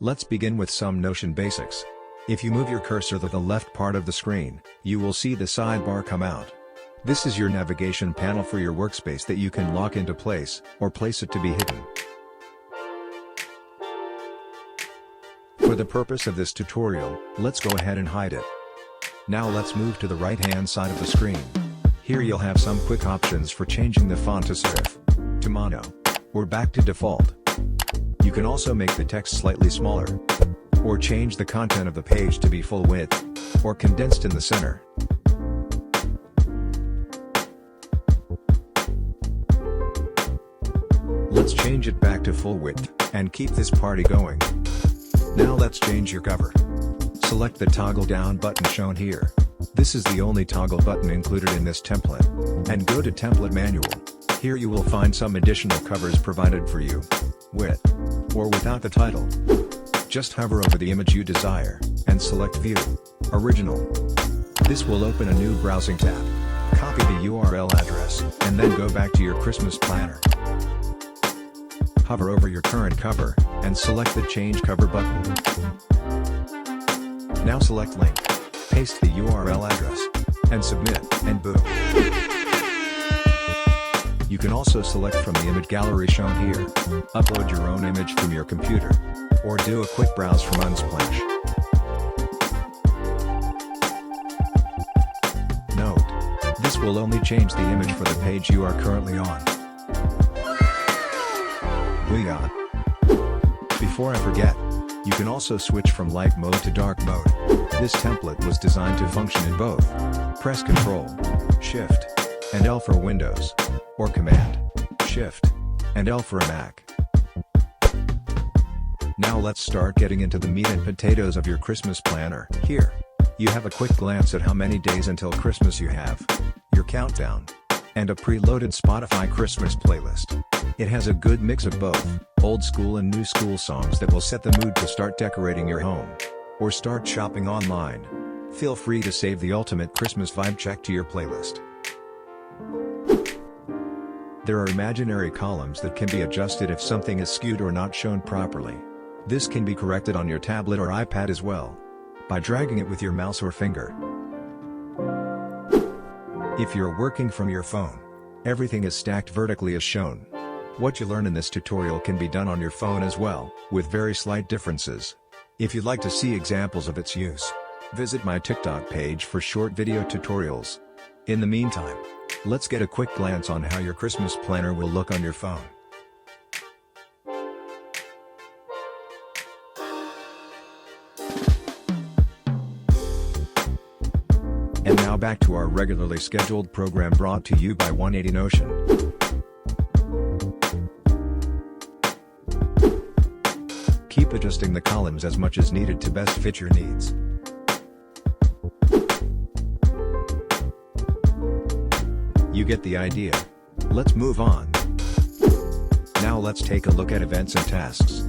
Let's begin with some Notion basics. If you move your cursor to the left part of the screen, you will see the sidebar come out. This is your navigation panel for your workspace that you can lock into place, or place it to be hidden. For the purpose of this tutorial, let's go ahead and hide it. Now let's move to the right-hand side of the screen. Here you'll have some quick options for changing the font to serif, to mono, or back to default. You can also make the text slightly smaller, or change the content of the page to be full width, or condensed in the center. Let's change it back to full width, and keep this party going. Now let's change your cover. Select the toggle down button shown here. This is the only toggle button included in this template. And go to Template Manual. Here you will find some additional covers provided for you, with or without the title. Just hover over the image you desire, and select View, Original. This will open a new browsing tab. Copy the URL address, and then go back to your Christmas planner. Hover over your current cover, and select the Change Cover button. Now select Link, paste the URL address, and submit, and boom. You can also select from the image gallery shown here, upload your own image from your computer, or do a quick browse from Unsplash. Note, this will only change the image for the page you are currently on. 𝙁𝙗𝙗. Before I forget, you can also switch from light mode to dark mode. This template was designed to function in both. Press Ctrl, Shift, and L for Windows, or Command, Shift, and L for a Mac. Now let's start getting into the meat and potatoes of your Christmas planner. Here, you have a quick glance at how many days until Christmas you have, your countdown, and a preloaded Spotify Christmas playlist. It has a good mix of both old school and new school songs that will set the mood to start decorating your home, or start shopping online. Feel free to save the ultimate Christmas vibe check to your playlist. There are imaginary columns that can be adjusted if something is skewed or not shown properly. This can be corrected on your tablet or iPad as well, by dragging it with your mouse or finger. If you're working from your phone, everything is stacked vertically as shown. What you learn in this tutorial can be done on your phone as well, with very slight differences. If you'd like to see examples of its use, visit my TikTok page for short video tutorials. In the meantime, let's get a quick glance on how your Christmas planner will look on your phone. And now back to our regularly scheduled program brought to you by 180 Notion. Keep adjusting the columns as much as needed to best fit your needs. You get the idea. Let's move on. Now let's take a look at events and tasks.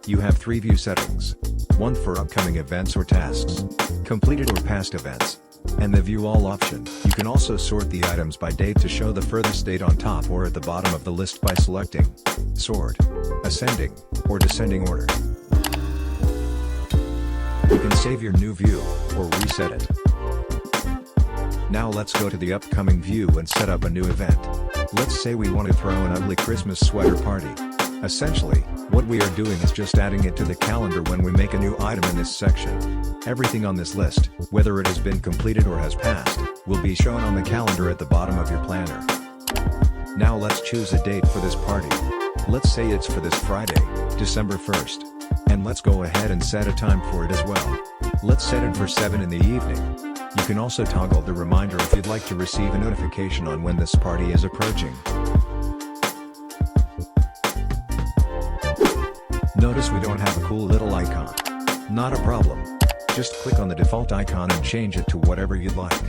You have 3 view settings. One for upcoming events or tasks, completed or past events, and the View All option. You can also sort the items by date to show the furthest date on top or at the bottom of the list by selecting Sort, Ascending, or Descending order. You can save your new view, or reset it. Now let's go to the upcoming view and set up a new event. Let's say we want to throw an ugly Christmas sweater party. Essentially, what we are doing is just adding it to the calendar when we make a new item in this section. Everything on this list, whether it has been completed or has passed, will be shown on the calendar at the bottom of your planner. Now let's choose a date for this party. Let's say it's for this Friday, December 1st. And let's go ahead and set a time for it as well. Let's set it for 7 in the evening. You can also toggle the reminder if you'd like to receive a notification on when this party is approaching. Notice we don't have a cool little icon. Not a problem. Just click on the default icon and change it to whatever you'd like.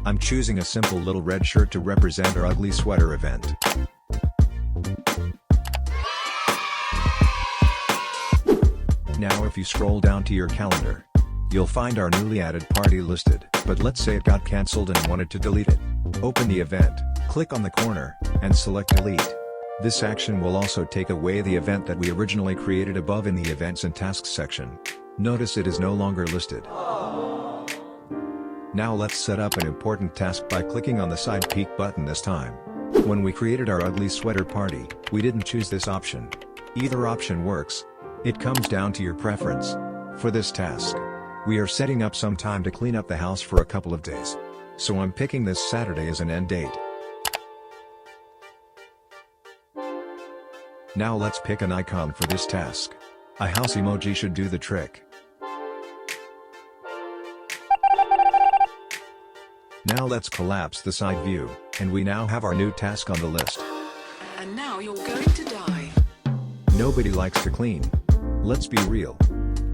I'm choosing a simple little red shirt to represent our ugly sweater event. Now if you scroll down to your calendar, you'll find our newly added party listed, but let's say it got cancelled and wanted to delete it. Open the event, click on the corner, and select Delete. This action will also take away the event that we originally created above in the Events and Tasks section. Notice it is no longer listed. Now let's set up an important task by clicking on the side peek button this time. When we created our ugly sweater party, we didn't choose this option. Either option works. It comes down to your preference. For this task, we are setting up some time to clean up the house for a couple of days. So I'm picking this Saturday as an end date. Now let's pick an icon for this task. A house emoji should do the trick. Now let's collapse the side view, and we now have our new task on the list. And now you're going to die. Nobody likes to clean. Let's be real.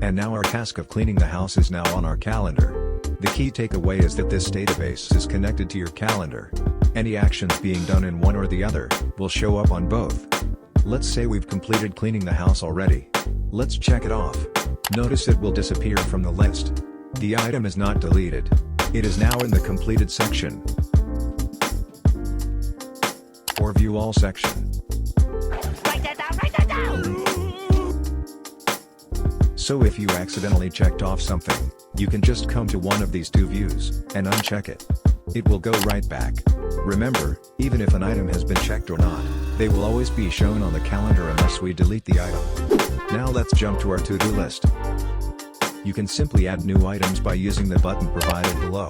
And now our task of cleaning the house is now on our calendar. The key takeaway is that this database is connected to your calendar. Any actions being done in one or the other will show up on both. Let's say we've completed cleaning the house already. Let's check it off. Notice it will disappear from the list. The item is not deleted. It is now in the completed section or view all section. Write that down! So if you accidentally checked off something, you can just come to one of these two views and uncheck it. It will go right back. Remember, even if an item has been checked or not, they will always be shown on the calendar unless we delete the item. Now let's jump to our to-do list. You can simply add new items by using the button provided below.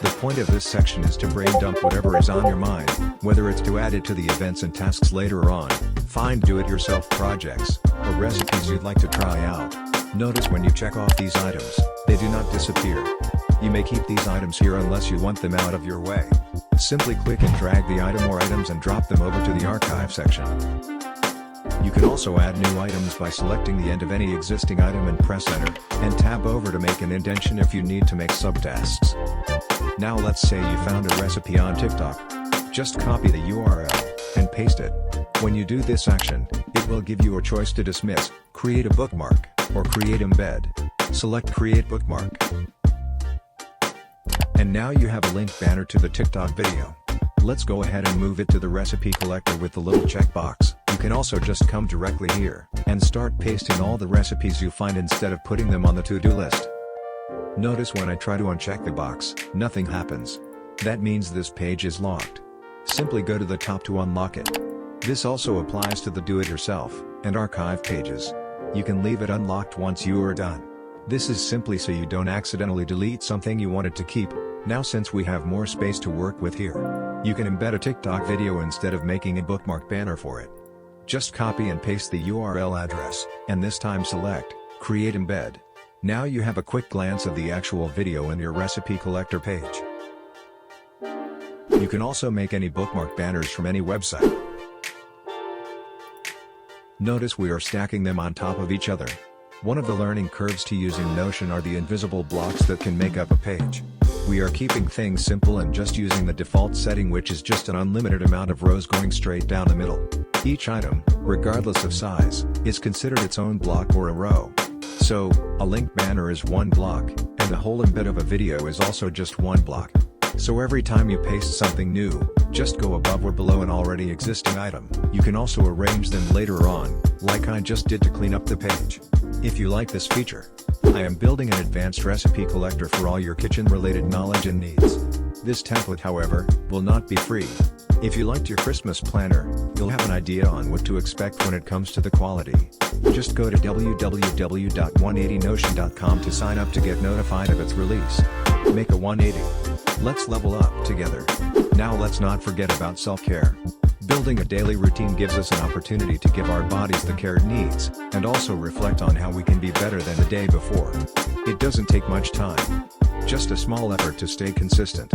The point of this section is to brain dump whatever is on your mind, whether it's to add it to the events and tasks later on, find do-it-yourself projects, or recipes you'd like to try out. Notice when you check off these items, they do not disappear. You may keep these items here unless you want them out of your way. Simply click and drag the item or items and drop them over to the archive section. You can also add new items by selecting the end of any existing item and press enter, and tab over to make an indentation if you need to make subtasks. Now let's say you found a recipe on TikTok. Just copy the URL and paste it. When you do this action, it will give you a choice to dismiss, create a bookmark, or create embed. Select create bookmark. And now you have a link banner to the TikTok video. Let's go ahead and move it to the recipe collector with the little checkbox. You can also just come directly here and start pasting all the recipes you find instead of putting them on the to-do list. Notice when I try to uncheck the box, nothing happens. That means this page is locked. Simply go to the top to unlock it. This also applies to the do-it-yourself and archive pages. You can leave it unlocked once you are done. This is simply so you don't accidentally delete something you wanted to keep. Now since we have more space to work with here, you can embed a TikTok video instead of making a bookmark banner for it. Just copy and paste the URL address, and this time select Create Embed. Now you have a quick glance of the actual video in your recipe collector page. You can also make any bookmark banners from any website. Notice we are stacking them on top of each other. One of the learning curves to using Notion are the invisible blocks that can make up a page. We are keeping things simple and just using the default setting, which is just an unlimited amount of rows going straight down the middle. Each item, regardless of size, is considered its own block or a row. So, a link banner is one block, and the whole embed of a video is also just one block. So every time you paste something new, just go above or below an already existing item. You can also arrange them later on, like I just did to clean up the page. If you like this feature, I am building an advanced recipe collector for all your kitchen-related knowledge and needs. This template, however, will not be free. If you liked your Christmas planner, you'll have an idea on what to expect when it comes to the quality. Just go to www.180notion.com to sign up to get notified of its release. Make a 180. Let's level up together. Now let's not forget about self-care. Building a daily routine gives us an opportunity to give our bodies the care it needs, and also reflect on how we can be better than the day before. It doesn't take much time. Just a small effort to stay consistent.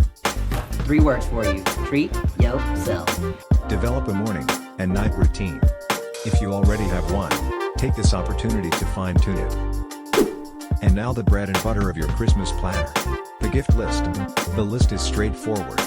3 words for you. Treat yourself. Develop a morning and night routine. If you already have one, take this opportunity to fine-tune it. And now the bread and butter of your Christmas planner. The gift list. The list is straightforward.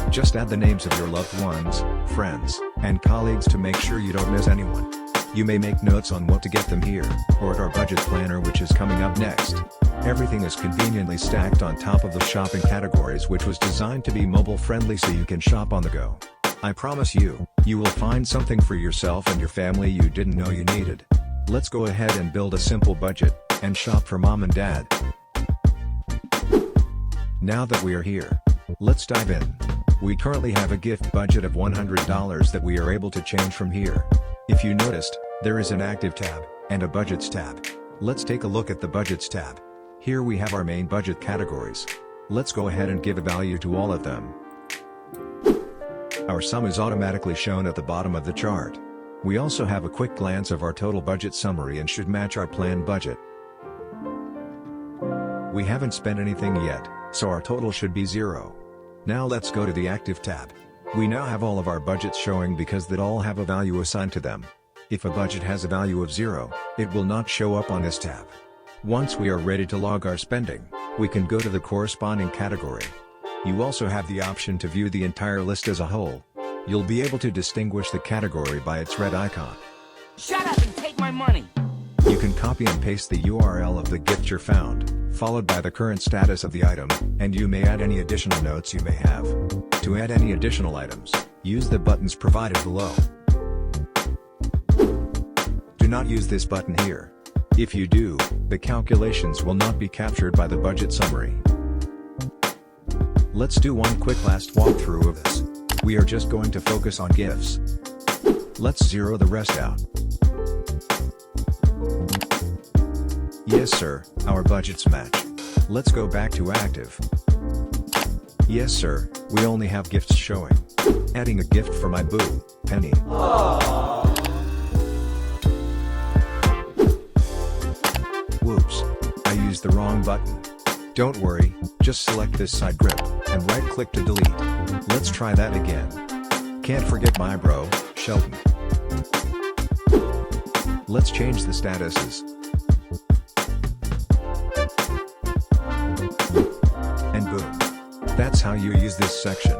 Just add the names of your loved ones, friends, and colleagues to make sure you don't miss anyone. You may make notes on what to get them here, or at our budget planner, which is coming up next. Everything is conveniently stacked on top of the shopping categories, which was designed to be mobile friendly so you can shop on the go. I promise you, you will find something for yourself and your family you didn't know you needed. Let's go ahead and build a simple budget, and shop for mom and dad. Now that we are here, let's dive in. We currently have a gift budget of $100 that we are able to change from here. If you noticed, there is an Active tab, and a Budgets tab. Let's take a look at the Budgets tab. Here we have our main budget categories. Let's go ahead and give a value to all of them. Our sum is automatically shown at the bottom of the chart. We also have a quick glance of our total budget summary and should match our planned budget. We haven't spent anything yet, so our total should be 0. Now let's go to the Active tab. We now have all of our budgets showing because they all have a value assigned to them. If a budget has a value of 0, it will not show up on this tab. Once we are ready to log our spending, we can go to the corresponding category. You also have the option to view the entire list as a whole. You'll be able to distinguish the category by its red icon. Shut up and take my money! You can copy and paste the URL of the gift you found, followed by the current status of the item, and you may add any additional notes you may have. To add any additional items, use the buttons provided below. Do not use this button here. If you do, the calculations will not be captured by the budget summary. Let's do one quick last walkthrough of this. We are just going to focus on gifts. Let's zero the rest out. Yes sir, our budgets match. Let's go back to Active. Yes sir, we only have gifts showing. Adding a gift for my boo, Penny. Whoops, I used the wrong button. Don't worry, just select this side grip, and right click to delete. Let's try that again. Can't forget my bro, Sheldon. Let's change the statuses. And boom. That's how you use this section.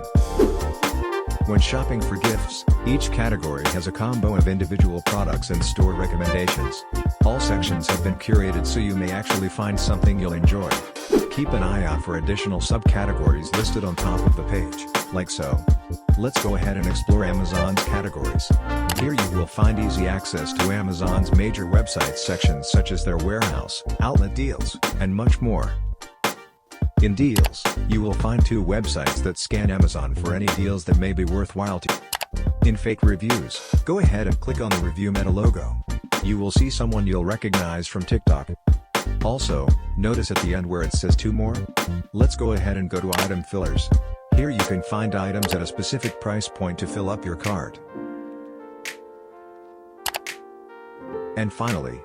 When shopping for gifts, each category has a combo of individual products and store recommendations. All sections have been curated so you may actually find something you'll enjoy. Keep an eye out for additional subcategories listed on top of the page, like so. Let's go ahead and explore Amazon's categories. Here you will find easy access to Amazon's major website sections such as their warehouse, outlet deals, and much more. In Deals, you will find 2 websites that scan Amazon for any deals that may be worthwhile to you. In Fake Reviews, go ahead and click on the Review Meta logo. You will see someone you'll recognize from TikTok. Also, notice at the end where it says 2 more? Let's go ahead and go to Item Fillers. Here you can find items at a specific price point to fill up your cart. And finally,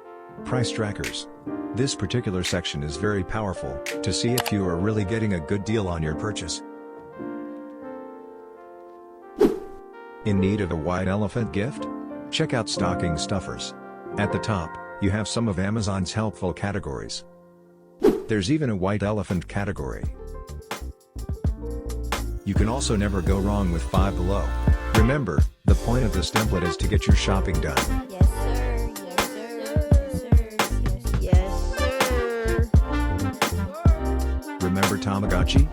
Price Trackers. This particular section is very powerful, to see if you are really getting a good deal on your purchase. In need of a white elephant gift? Check out Stocking Stuffers. At the top, you have some of Amazon's helpful categories. There's even a white elephant category. You can also never go wrong with Five Below. Remember, the point of this template is to get your shopping done. Yes sir, yes sir, yes sir, yes sir. Remember Tamagotchi?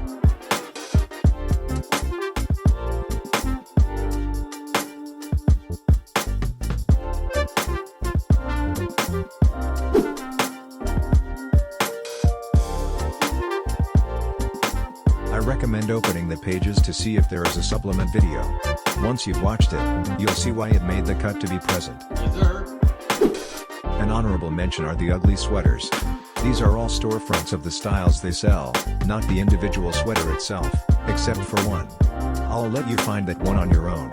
I recommend opening the pages to see if there is a supplement video. Once you've watched it, you'll see why it made the cut to be present. An honorable mention are the ugly sweaters. These are all storefronts of the styles they sell, not the individual sweater itself, except for one. I'll let you find that one on your own.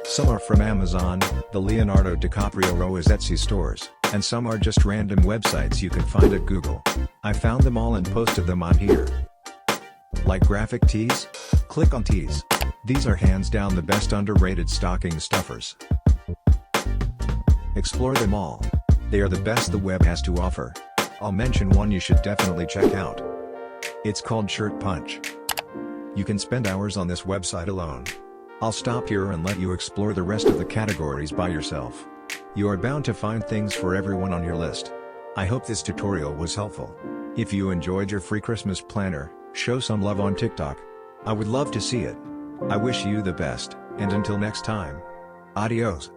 Some are from Amazon, the Leonardo DiCaprio row is Etsy stores, and some are just random websites you can find at Google. I found them all and posted them on here. Like graphic tees? Click on tees. These are hands down the best underrated stocking stuffers. Explore them all. They are the best the web has to offer. I'll mention one you should definitely check out. It's called Shirt Punch. You can spend hours on this website alone. I'll stop here and let you explore the rest of the categories by yourself. You are bound to find things for everyone on your list. I hope this tutorial was helpful. If you enjoyed your free Christmas planner, show some love on TikTok. I would love to see it. I wish you the best, and until next time. Adios.